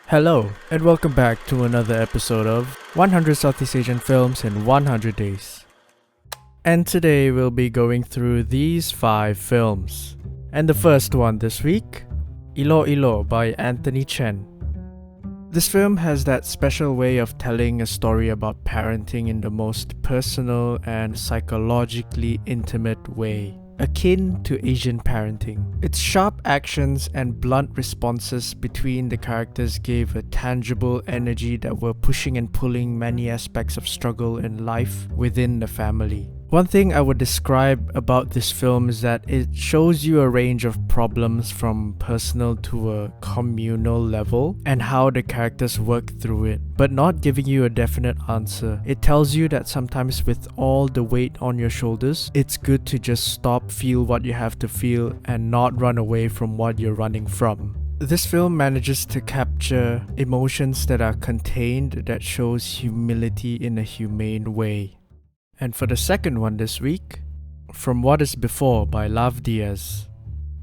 Hello, and welcome back to another episode of 100 Southeast Asian Films in 100 Days. And today we'll be going through these 5 films. And the first one this week, Ilo Ilo by Anthony Chen. This film has that special way of telling a story about parenting in the most personal and psychologically intimate way, akin to Asian parenting. Its sharp actions and blunt responses between the characters gave a tangible energy that were pushing and pulling many aspects of struggle in life within the family. One thing I would describe about this film is that it shows you a range of problems from personal to a communal level and how the characters work through it, but not giving you a definite answer. It tells you that sometimes with all the weight on your shoulders, it's good to just stop, feel what you have to feel, and not run away from what you're running from. This film manages to capture emotions that are contained, that shows humility in a humane way. And for the second one this week, From What Is Before by Lav Diaz.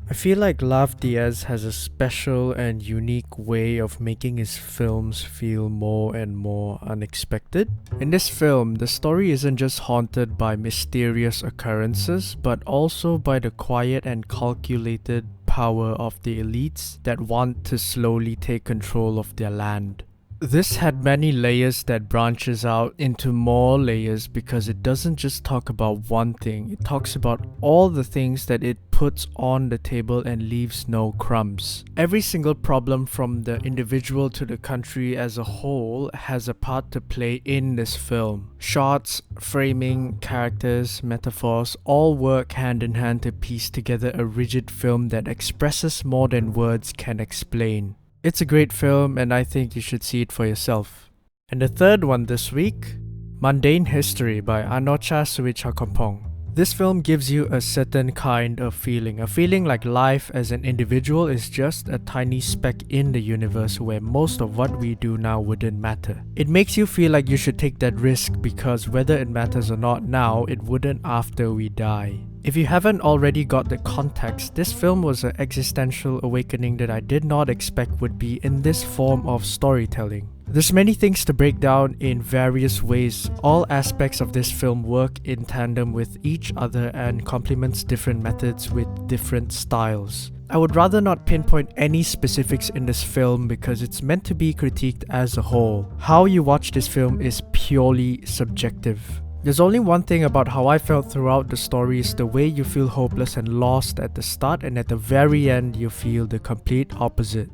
I feel like Lav Diaz has a special and unique way of making his films feel more and more unexpected. In this film, the story isn't just haunted by mysterious occurrences, but also by the quiet and calculated power of the elites that want to slowly take control of their land. This had many layers that branches out into more layers because it doesn't just talk about one thing, it talks about all the things that it puts on the table and leaves no crumbs. Every single problem from the individual to the country as a whole has a part to play in this film. Shots, framing, characters, metaphors all work hand in hand to piece together a rigid film that expresses more than words can explain. It's a great film and I think you should see it for yourself. And the third one this week, Mundane History by Anocha Suichakompong. This film gives you a certain kind of feeling, a feeling like life as an individual is just a tiny speck in the universe where most of what we do now wouldn't matter. It makes you feel like you should take that risk because whether it matters or not now, it wouldn't after we die. If you haven't already got the context, this film was an existential awakening that I did not expect would be in this form of storytelling. There's many things to break down in various ways. All aspects of this film work in tandem with each other and complements different methods with different styles. I would rather not pinpoint any specifics in this film because it's meant to be critiqued as a whole. How you watch this film is purely subjective. There's only one thing about how I felt throughout the story is the way you feel hopeless and lost at the start, and at the very end you feel the complete opposite.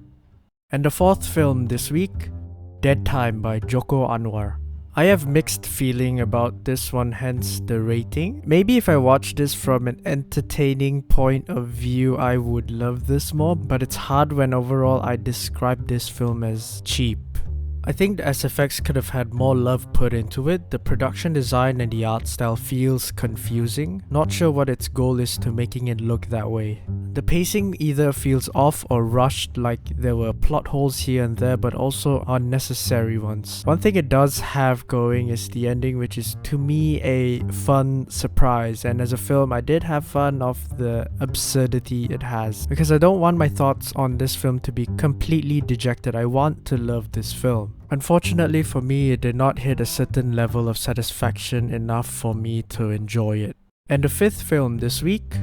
And the fourth film this week, Dead Time by Joko Anwar. I have mixed feeling about this one, hence the rating. Maybe if I watched this from an entertaining point of view I would love this more, but it's hard when overall I describe this film as cheap. I think the SFX could have had more love put into it. The production design and the art style feels confusing. Not sure what its goal is to making it look that way. The pacing either feels off or rushed, like there were plot holes here and there, but also unnecessary ones. One thing it does have going is the ending, which is to me a fun surprise, and as a film I did have fun of the absurdity it has. Because I don't want my thoughts on this film to be completely dejected, I want to love this film. Unfortunately for me, it did not hit a certain level of satisfaction enough for me to enjoy it. And the fifth film this week,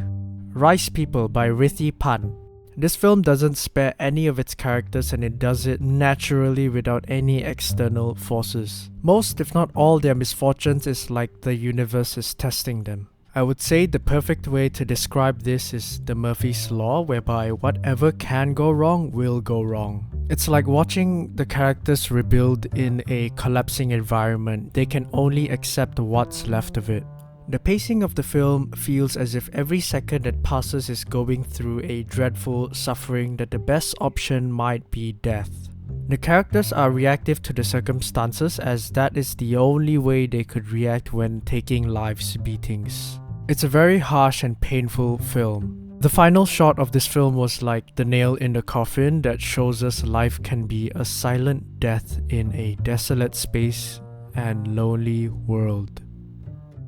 Rice People by Rithi Pan. This film doesn't spare any of its characters and it does it naturally without any external forces. Most, if not all, their misfortunes is like the universe is testing them. I would say the perfect way to describe this is the Murphy's Law, whereby whatever can go wrong will go wrong. It's like watching the characters rebuild in a collapsing environment. They can only accept what's left of it. The pacing of the film feels as if every second that passes is going through a dreadful suffering that the best option might be death. The characters are reactive to the circumstances as that is the only way they could react when taking life's beatings. It's a very harsh and painful film. The final shot of this film was like the nail in the coffin that shows us life can be a silent death in a desolate space and lonely world.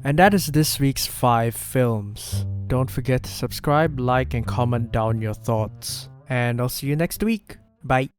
And that is this week's 5 films. Don't forget to subscribe, like, and comment down your thoughts. And I'll see you next week. Bye.